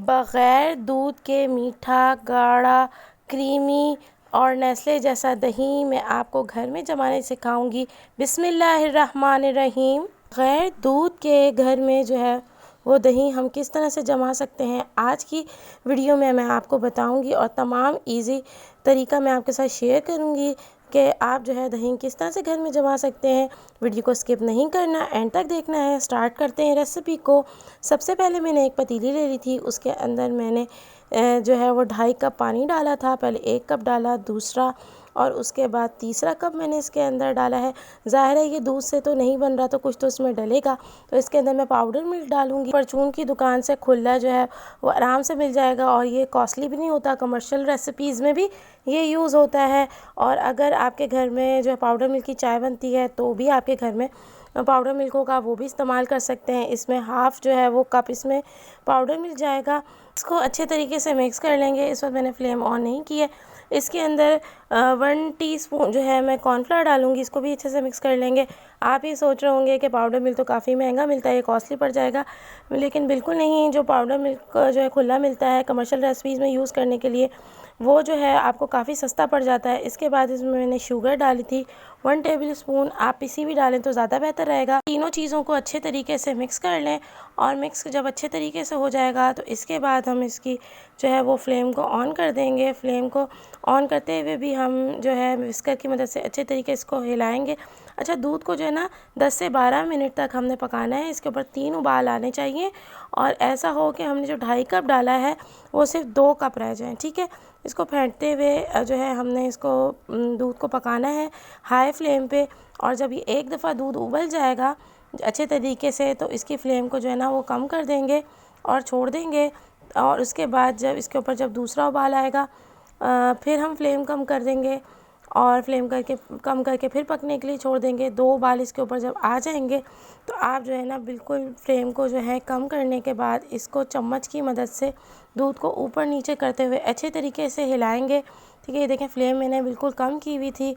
बग़ैर दूध के मीठा, गाढ़ा, क्रीमी और नेस्ले जैसा दही मैं आपको घर में जमाने सिखाऊंगी। बिस्मिल्लाहिर्रहमानिर्रहीम। बग़ैर दूध के घर में जो है वो दही हम किस तरह से जमा सकते हैं, आज की वीडियो में मैं आपको बताऊंगी और तमाम इजी तरीका मैं आपके साथ शेयर करूंगी कि आप जो है दही किस तरह से घर में जमा सकते हैं। वीडियो को स्किप नहीं करना, एंड तक देखना है। स्टार्ट करते हैं रेसिपी को। सबसे पहले मैंने एक पतीली ले ली थी, उसके अंदर मैंने जो है वो 2.5 कप पानी डाला था। पहले 1 कप डाला, दूसरा और उसके बाद तीसरा कप मैंने इसके अंदर डाला है। ज़ाहिर है ये दूध से तो नहीं बन रहा, तो कुछ तो इसमें डलेगा, तो इसके अंदर मैं पाउडर मिल्क डालूंगी। परचून की दुकान से खुला जो है वो आराम से मिल जाएगा और ये कॉस्टली भी नहीं होता, कमर्शियल रेसिपीज़ में भी ये यूज़ होता है। और अगर आपके घर में जो है पाउडर मिल्क की चाय बनती है तो भी आपके घर में पाउडर मिल्क होगा, वो भी इस्तेमाल कर सकते हैं। इसमें हाफ़ जो है वो कप इसमें पाउडर मिल जाएगा। इसको अच्छे तरीके से मिक्स कर लेंगे। इस वक्त मैंने फ्लेम ऑन नहीं की है। इसके अंदर 1 टीस्पून जो है मैं कॉर्नफ्लावर डालूंगी। इसको भी अच्छे से मिक्स कर लेंगे। आप ये सोच रहे होंगे कि पाउडर मिल्क तो काफ़ी महंगा मिलता है, ये कॉस्टली पड़ जाएगा, लेकिन बिल्कुल नहीं। जो पाउडर मिल्क जो है खुला मिलता है कमर्शियल रेसिपीज़ में यूज़ करने के लिए, वो जो है आपको काफ़ी सस्ता पड़ जाता है। इसके बाद इसमें मैंने शुगर डाली थी 1 टेबल स्पून। आप पिसी भी डालें तो ज़्यादा बेहतर रहेगा। तीनों चीज़ों को अच्छे तरीके से मिक्स कर लें और मिक्स जब अच्छे तरीके से हो जाएगा तो इसके बाद हम इसकी जो है वो फ्लेम को ऑन कर देंगे। फ्लेम को ऑन करते हुए भी हम जो है विस्कर की मदद से अच्छे तरीके से इसको हिलाएंगे। अच्छा, दूध को जो है ना 10 से 12 मिनट तक हमने पकाना है। इसके ऊपर 3 उबाल आने चाहिए और ऐसा हो कि हमने जो 2.5 कप डाला है वो सिर्फ 2 कप रह जाएं। ठीक है, इसको फेंटते हुए जो है हमने इसको दूध को पकाना है हाई फ्लेम पे। और जब ये एक दफ़ा दूध उबल जाएगा अच्छे तरीके से तो इसकी फ्लेम को जो है ना वो कम कर देंगे और छोड़ देंगे। और उसके बाद जब इसके ऊपर जब दूसरा उबाल आएगा फिर हम फ्लेम कम कर देंगे और फ्लेम कम करके फिर पकने के लिए छोड़ देंगे। 2 उबाल इसके ऊपर जब आ जाएंगे तो आप जो है ना बिल्कुल फ्लेम को जो है कम करने के बाद इसको चम्मच की मदद से दूध को ऊपर नीचे करते हुए अच्छे तरीके से हिलाएंगे। ठीक है, ये देखें फ्लेम मैंने बिल्कुल कम की हुई थी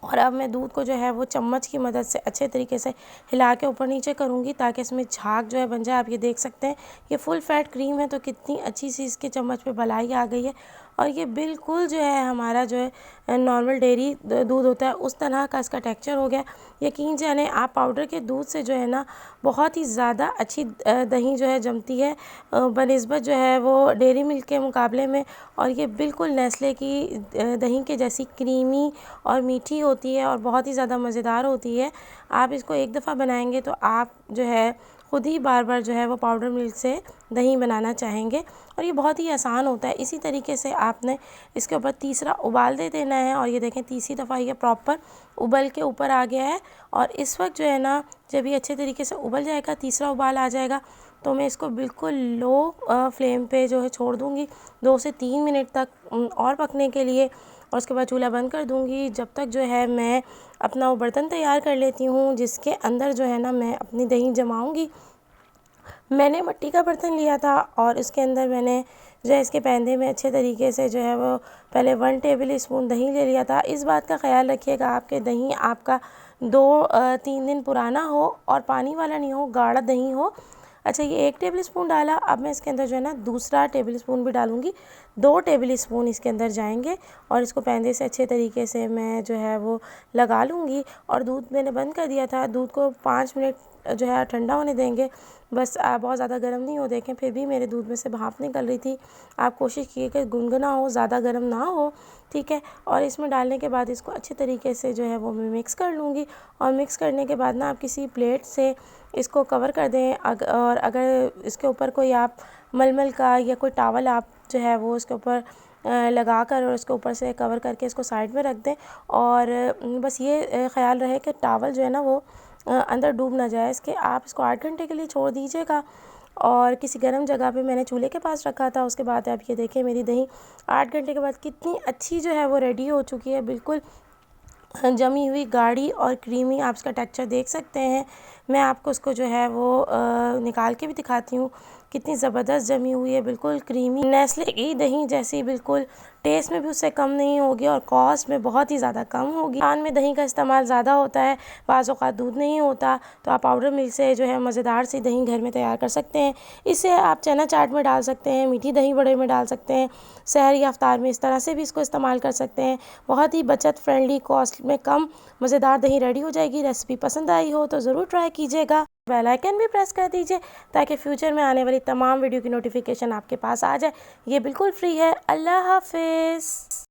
और अब मैं दूध को जो है वो चम्मच की मदद से अच्छे तरीके से हिला के ऊपर नीचे करूँगी ताकि इसमें झाग जो है बन जाए। आप ये देख सकते हैं ये फुल फैट क्रीम है, तो कितनी अच्छी सी इसके चम्मच पे भलाई आ गई है। और ये बिल्कुल जो है हमारा जो है नॉर्मल डेयरी दूध होता है उस तरह का इसका टेक्सचर हो गया। यकीन जाने आप पाउडर के दूध से जो है ना बहुत ही ज़्यादा अच्छी दही जो है जमती है बनिस्बत जो है वो डेयरी मिल्क के मुकाबले में। और ये बिल्कुल नेस्ले की दही के जैसी क्रीमी और मीठी होती है और बहुत ही ज़्यादा मज़ेदार होती है। आप इसको एक दफ़ा बनाएंगे तो आप जो है ख़ुद ही बार बार जो है वो पाउडर मिल्क से दही बनाना चाहेंगे। और ये बहुत ही आसान होता है। इसी तरीके से आपने इसके ऊपर तीसरा उबाल दे देना है। और ये देखें तीसरी दफ़ा ये प्रॉपर उबल के ऊपर आ गया है। और इस वक्त जो है ना जब ये अच्छे तरीके से उबल जाएगा, तीसरा उबाल आ जाएगा, तो मैं इसको बिल्कुल लो फ्लेम पे जो है छोड़ दूँगी 2 से 3 मिनट तक और पकने के लिए। और उसके बाद चूल्हा बंद कर दूँगी। जब तक जो है मैं अपना वो बर्तन तैयार कर लेती हूँ जिसके अंदर जो है ना मैं अपनी दही जमाऊँगी। मैंने मिट्टी का बर्तन लिया था और इसके अंदर मैंने जो है इसके पैंदे में अच्छे तरीके से जो है वो पहले 1 टेबल स्पून दही ले लिया था। इस बात का ख्याल रखिएगा आपके दही आपका 2-3 दिन पुराना हो और पानी वाला नहीं हो, गाढ़ा दही हो। अच्छा, ये 1 टेबल स्पून डाला। अब मैं इसके अंदर जो है ना दूसरा टेबल स्पून भी डालूँगी। 2 टेबल स्पून इसके अंदर जाएंगे और इसको पैंदे से अच्छे तरीके से मैं जो है वो लगा लूँगी। और दूध मैंने बंद कर दिया था। दूध को 5 मिनट जो है ठंडा होने देंगे, बस बहुत ज़्यादा गर्म नहीं हो। देखें फिर भी मेरे दूध में से भाप निकल रही थी। आप कोशिश कीजिए कि गुनगुना हो, ज़्यादा गर्म ना हो। ठीक है, और इसमें डालने के बाद इसको अच्छे तरीके से जो है वो मैं मिक्स कर लूँगी। और मिक्स करने के बाद ना आप किसी प्लेट से इसको कवर कर दें। और अगर इसके ऊपर कोई आप मलमल का या कोई टावल आप जो है वो इसके ऊपर लगा कर और इसके ऊपर से कवर करके इसको साइड में रख दें। और बस ये ख्याल रहे कि टावल जो है ना वो अंदर डूब ना जाए इसके। आप इसको 8 घंटे के लिए छोड़ दीजिएगा और किसी गर्म जगह पे मैंने चूल्हे के पास रखा था। उसके बाद आप ये देखें मेरी दही 8 घंटे के बाद कितनी अच्छी जो है वो रेडी हो चुकी है, बिल्कुल जमी हुई, गाढ़ी और क्रीमी। आप इसका टेक्सचर देख सकते हैं। मैं आपको इसको जो है वो निकाल के भी दिखाती हूँ। कितनी ज़बरदस्त जमी हुई है, बिल्कुल क्रीमी, नेस्ले की दही जैसी, बिल्कुल टेस्ट में भी उससे कम नहीं होगी और कॉस्ट में बहुत ही ज़्यादा कम होगी। पान में दही का इस्तेमाल ज़्यादा होता है, बाज़ औक़ात दूध नहीं होता, तो आप पाउडर मिल्क से जो है मज़ेदार सी दही घर में तैयार कर सकते हैं। इसे आप चना चाट में डाल सकते हैं, मीठी दही बड़े में डाल सकते हैं, सहर या इफ्तार में इस तरह से भी इसको इस्तेमाल कर सकते हैं। बहुत ही बचत फ्रेंडली, कॉस्ट में कम, मज़ेदार दही रेडी हो जाएगी। रेसिपी पसंद आई हो तो ज़रूर ट्राई कीजिएगा। बेल आइकन भी प्रेस कर दीजिए ताकि फ्यूचर में आने वाली तमाम वीडियो की नोटिफिकेशन आपके पास आ जाए। ये बिल्कुल फ्री है। अल्लाह हाफिज़।